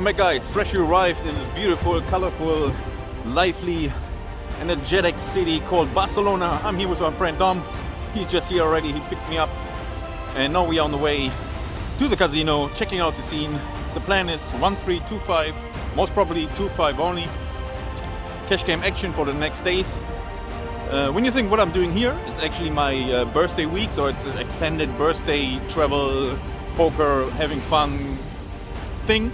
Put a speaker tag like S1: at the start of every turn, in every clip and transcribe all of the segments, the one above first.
S1: Welcome back, guys. Freshly arrived in this beautiful, colorful, lively, energetic city called Barcelona. I'm here with my friend Dom. He's just here already. He picked me up. And now we are on the way to the casino, checking out the scene. The plan is 1-3-2-5, most probably 2-5 only. Cash game action for the next days. When you think what I'm doing here, it's actually my birthday week, so it's an extended birthday travel, poker, having fun thing.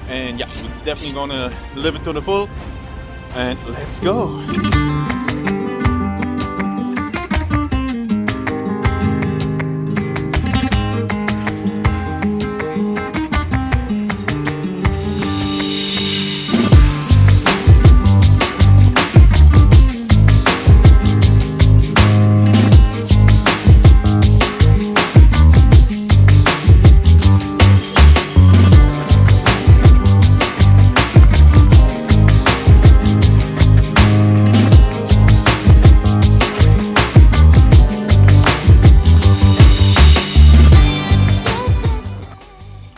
S1: And yeah, we're definitely gonna live it to the full. And let's go.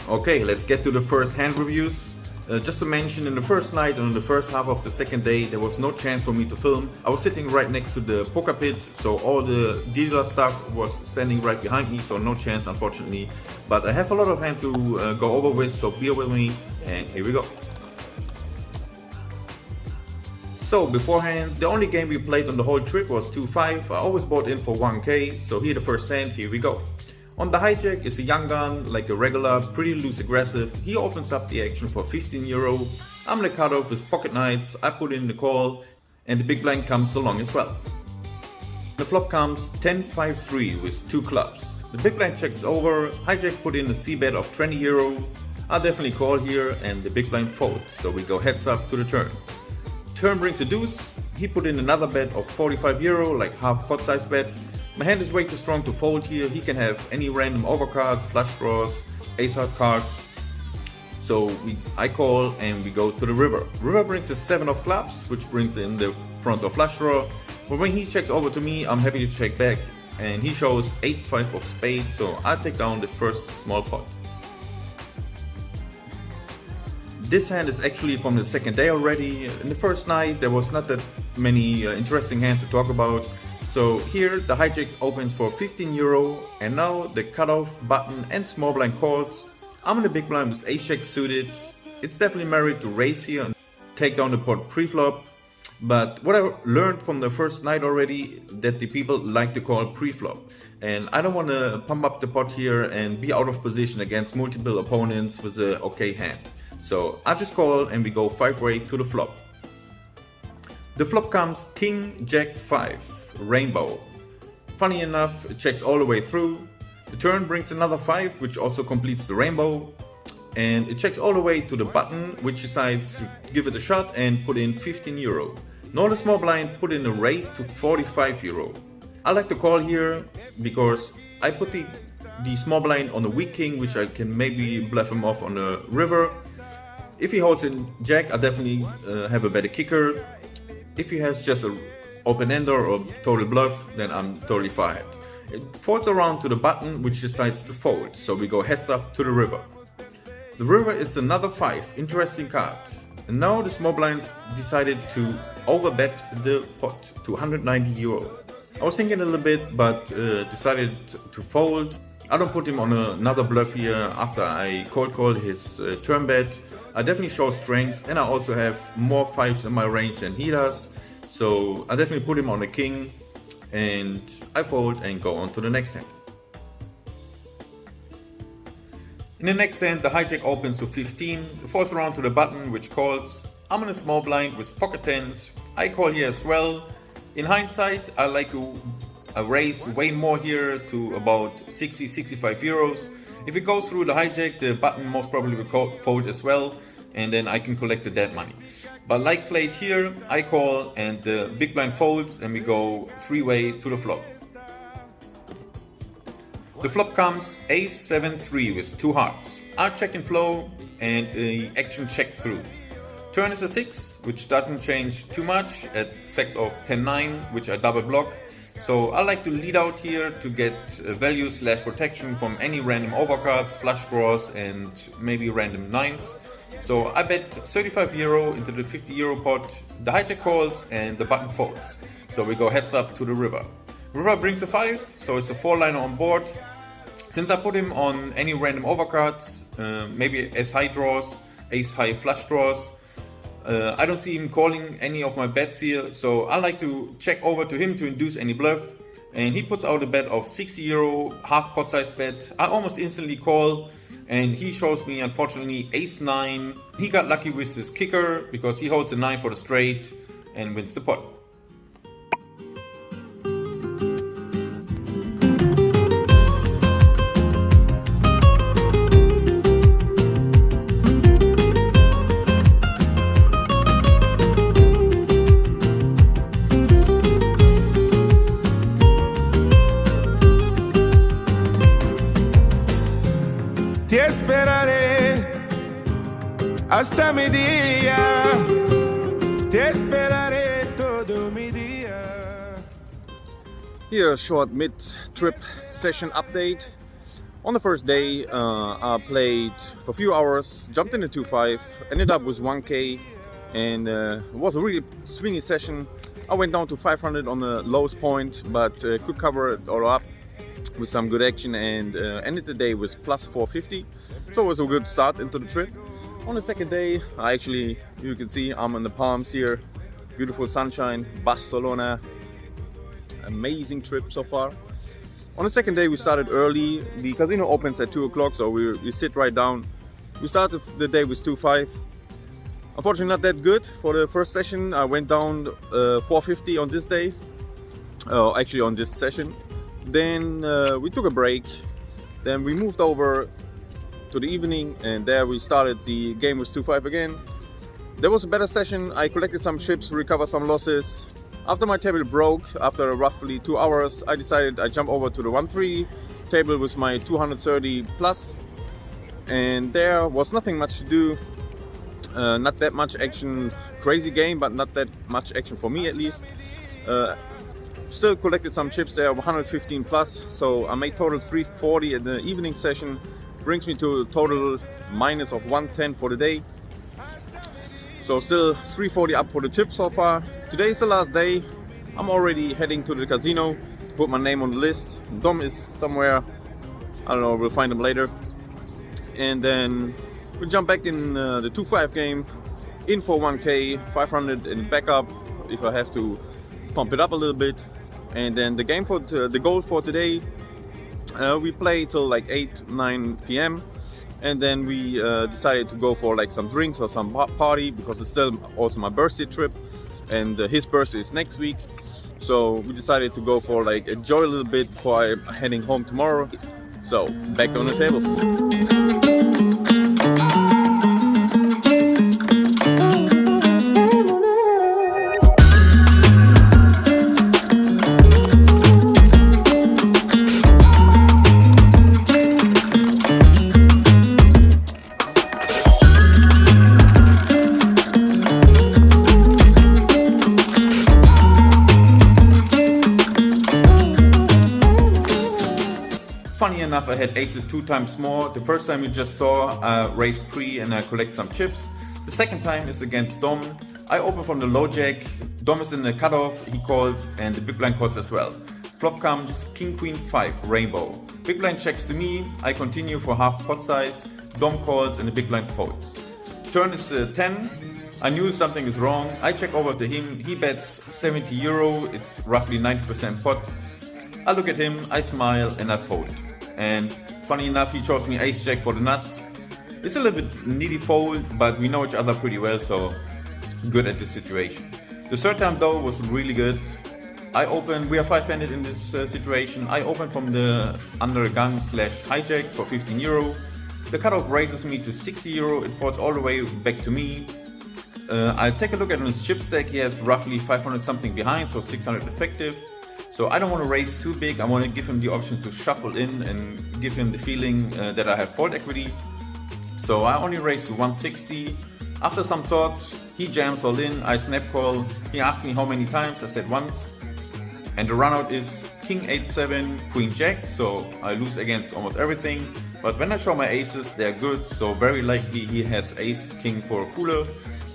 S1: Okay, let's get to the first hand reviews. Just to mention, in the first night and in the first half of the second day, there was no chance for me to film. I was sitting right next to the poker pit, so all the dealer stuff was standing right behind me, so no chance, unfortunately. But I have a lot of hands to go over with, so bear with me, and here we go. So beforehand, the only game we played on the whole trip was 2-5. I always bought in for 1k, so here the first hand, here we go. On the hijack is a young gun, like a regular, pretty loose aggressive. He opens up the action for 15 euro. I'm gonna cut off his pocket knights, I put in the call, and the big blind comes along as well. The flop comes 10-5-3 with 2 clubs. The big blind checks over, hijack put in a c-bet of 20 euro. I'll definitely call here, and the big blind folds, so we go heads up to the turn. Turn brings a deuce, he put in another bet of 45 euro, like half pot size bet. My hand is way too strong to fold here. He can have any random overcards, flush draws, ace-out cards. So I call and we go to the river. River brings a 7 of clubs, which brings in the front of flush draw. But when he checks over to me, I'm happy to check back. And he shows 8-5 of spade, so I take down the first small pot. This hand is actually from the second day already. In the first night, there was not that many interesting hands to talk about. So here the hijack opens for 15 euro, and now the cutoff button and small blind calls. I'm in the big blind with ace-jack suited. It's definitely merit to raise here and take down the pot pre-flop. But what I learned from the first night already, that the people like to call pre-flop. And I don't want to pump up the pot here and be out of position against multiple opponents with a okay hand. So I just call and we go 5-way to the flop. The flop comes King, Jack, 5, Rainbow. Funny enough, it checks all the way through. The turn brings another 5, which also completes the rainbow. And it checks all the way to the button, which decides to give it a shot and put in 15 euro. Now the small blind put in a raise to 45 euro. I like to call here because I put the small blind on the weak king, which I can maybe bluff him off on the river. If he holds in Jack, I definitely have a better kicker. If he has just an open-ender or total bluff, then I'm totally fired. It folds around to the button, which decides to fold, so we go heads up to the river. The river is another 5, interesting card. And now the small blinds decided to overbet the pot to 190 euro. I was thinking a little bit, but decided to fold. I don't put him on another bluff here after I cold call his turn bet. I definitely show strength, and I also have more 5s in my range than he does. So I definitely put him on a king, and I fold and go on to the next hand. In the next hand, the hijack opens to 15, folds around to the button, which calls. I'm in a small blind with pocket tens. I call here as well. In hindsight, I like to raise way more here to about 60-65 euros. If it goes through the hijack, the button most probably will fold as well, and then I can collect the dead money. But like played here, I call and the big blind folds and we go 3-way to the flop. The flop comes ace-7-3 with 2 hearts. I check in flow and the action checks through. Turn is a 6, which doesn't change too much at sect of 10-9, which I double block. So I like to lead out here to get value / protection from any random overcards, flush draws and maybe random 9s. So I bet €35 into the €50 pot, the hijack calls and the button folds. So we go heads up to the river. River brings a 5, so it's a 4-liner on board. Since I put him on any random overcards, maybe ace-high draws, ace-high flush draws, I don't see him calling any of my bets here, so I like to check over to him to induce any bluff. And he puts out a bet of €60, half pot size bet. I almost instantly call, and he shows me, unfortunately, ace-9. He got lucky with his kicker because he holds a 9 for the straight and wins the pot.
S2: Ti esperaré hasta mi día. Te esperaré todo mi día.
S3: Here, a short mid-trip session update. On the first day, I played for a few hours, jumped in a 2-5, ended up with 1K, and it was a really swingy session. I went down to 500 on the lowest point, but could cover it all up with some good action, and ended the day with plus 450. So it was a good start into the trip. On the second day, you can see I'm in the palms here. Beautiful sunshine, Barcelona. Amazing trip so far. On the second day we started early. The casino opens at 2 o'clock, so we sit right down. We started the day with 2-5. Unfortunately not that good for the first session. I went down 450 on this day. Actually on this session. Then we took a break. Then we moved over to the evening, and there we started the game with 2-5 again. There was a better session. I collected some chips, recovered some losses. After my table broke, after roughly 2 hours, I decided I jump over to the 1-3 table with my 230 plus, and there was nothing much to do. Not that much action, crazy game, but not that much action for me at least. Still collected some chips there, 115 plus, so I made total 340 in the evening session. Brings me to a total minus of 110 for the day. So still 340 up for the chips so far. Today is the last day. I'm already heading to the casino to put my name on the list. Dom is somewhere, I don't know, we'll find him later. And then we'll jump back in the 2-5 game, in for 1K, 500 in backup if I have to pump it up a little bit. And then the game for the goal for today, we play till like 8-9 p.m. and then we decided to go for like some drinks or some party, because it's still also my birthday trip, and his birthday is next week. So we decided to go for like enjoy a little bit before I'm heading home tomorrow. So back on the tables.
S1: Funny enough, I had aces 2 times more. The first time you just saw, I raised pre and I collect some chips. The second time is against Dom. I open from the low jack. Dom is in the cutoff, he calls, and the big blind calls as well. Flop comes king queen 5 rainbow. Big blind checks to me. I continue for half pot size. Dom calls and the big blind folds. Turn is 10. I knew something is wrong. I check over to him. He bets €70. It's roughly 90% pot. I look at him, I smile, and I fold. And funny enough, he shows me ace jack for the nuts. It's a little bit needy fold, but we know each other pretty well, so good at this situation. The third time though was really good. I opened, we are 5-handed in this situation. I opened from the under gun / hijack for €15. The cutoff raises me to €60. It falls all the way back to me. I take a look at his chip stack. He has roughly 500 something behind, so 600 effective. So I don't want to raise too big. I want to give him the option to shuffle in and give him the feeling that I have fold equity. So I only raised to 160. After some thoughts, he jams all in. I snap call. He asked me how many times. I said once. And the runout is king 8-7, queen jack. So I lose against almost everything. But when I show my aces, they're good, so very likely he has ace king for a cooler,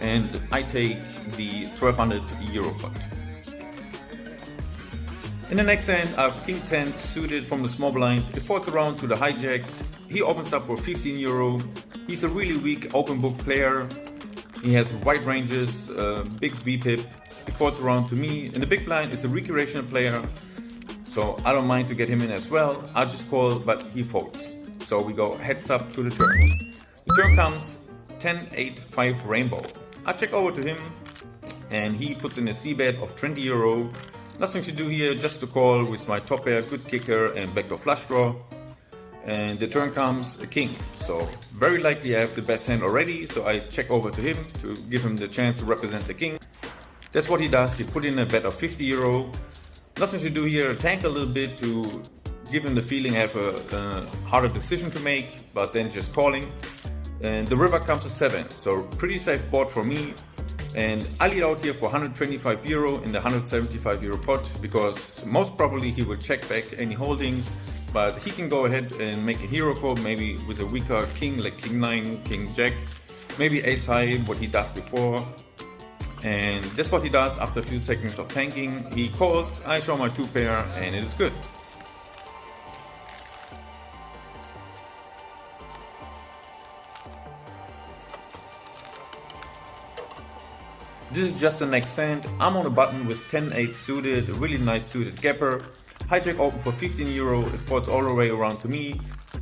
S1: and I take the 1200 euro pot. In the next hand, I have king 10 suited from the small blind. It folds around to the hijack. He opens up for 15 euro. He's a really weak open book player. He has wide ranges, big VPIP. It folds around to me. In the big blind is a recreational player, so I don't mind to get him in as well. I just call, but he folds. So we go heads up to the turn. The turn comes 10-8-5 rainbow. I check over to him and he puts in a c-bet of 20 euro. Nothing to do here, just to call with my top pair, good kicker and backdoor flush draw. And the turn comes a king. So very likely I have the best hand already, so I check over to him to give him the chance to represent the king. That's what he does. He put in a bet of 50 euro. Nothing to do here, tank a little bit to give him the feeling I have a harder decision to make, but then just calling. And the river comes to 7, so pretty safe board for me. And I lead out here for 125 euro in the 175 euro pot, because most probably he will check back any holdings, but he can go ahead and make a hero call, maybe with a weaker king like king 9, king jack, maybe ace high, what he does before. And that's what he does after a few seconds of tanking. He calls, I show my 2 pair, and it is good. This is just the next hand. I'm on a button with 10-8 suited, a really nice suited gapper. Hijack open for 15 euro, it folds all the way around to me.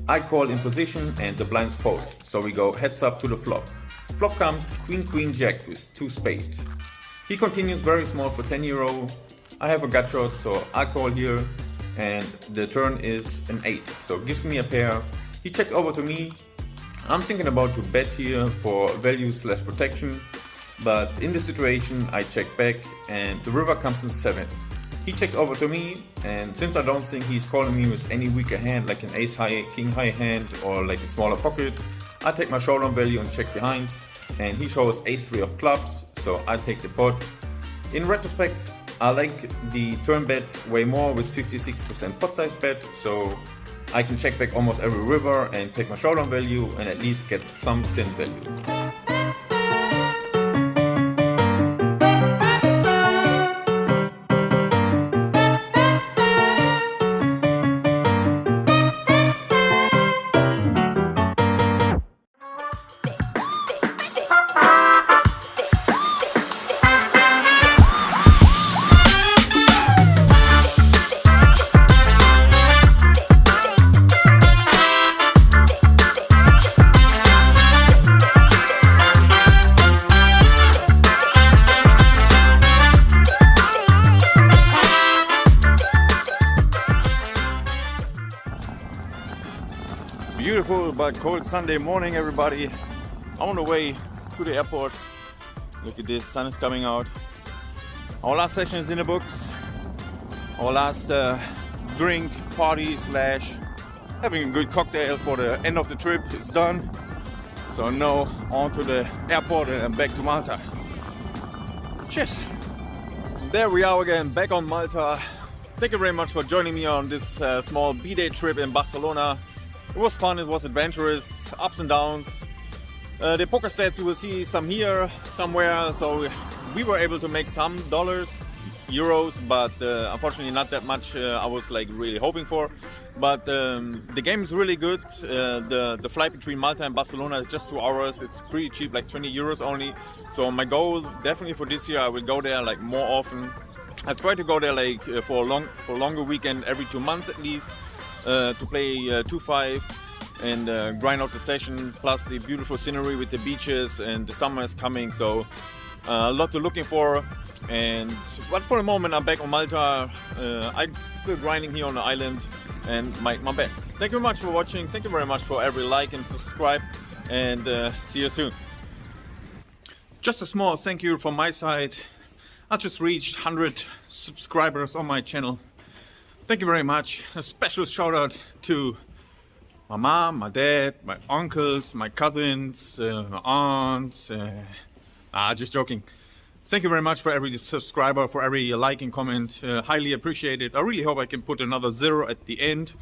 S1: I call in position and the blinds fold, so we go heads up to the flop. Flop comes queen queen jack with 2 spade. He continues very small for 10 euro. I have a gut shot, so I call here, and the turn is an 8, so gives me a pair. He checks over to me. I'm thinking about to bet here for value / protection. But in this situation I check back and the river comes in 7. He checks over to me, and since I don't think he's calling me with any weaker hand like an ace high, king high hand or like a smaller pocket, I take my showdown value and check behind, and he shows ace 3 of clubs, so I take the pot. In retrospect, I like the turn bet way more with 56% pot size bet, so I can check back almost every river and take my showdown value and at least get some sin value. Beautiful but cold Sunday morning, everybody. I'm on the way to the airport. Look at this, sun is coming out. Our last session is in the books. Our last drink, party / having a good cocktail for the end of the trip is done. So now on to the airport and back to Malta. Cheers! There we are again, back on Malta. Thank you very much for joining me on this small B-day trip in Barcelona. It was fun, it was adventurous, ups and downs. The poker stats, you will see some here, somewhere. So we were able to make some dollars, euros, but unfortunately not that much I was like really hoping for. But the game is really good. The flight between Malta and Barcelona is just 2 hours. It's pretty cheap, like 20 euros only. So my goal definitely for this year, I will go there like more often. I try to go there like for a longer weekend every 2 months at least. To play 2-5 and grind out the session, plus the beautiful scenery with the beaches, and the summer is coming, so a lot to looking for. But for the moment I'm back on Malta. I'm still grinding here on the island and my best. Thank you very much for watching. Thank you very much for every like and subscribe, and see you soon. Just a small thank you from my side. I just reached 100 subscribers on my channel. Thank you very much. A special shout out to my mom, my dad, my uncles, my cousins, my aunts. Just joking. Thank you very much for every subscriber, for every like and comment. Highly appreciate it. I really hope I can put another 0 at the end.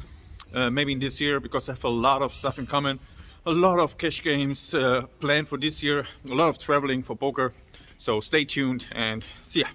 S3: maybe this year, because I have a lot of stuff in common, a lot of cash games planned for this year, a lot of traveling for poker. So stay tuned and see ya.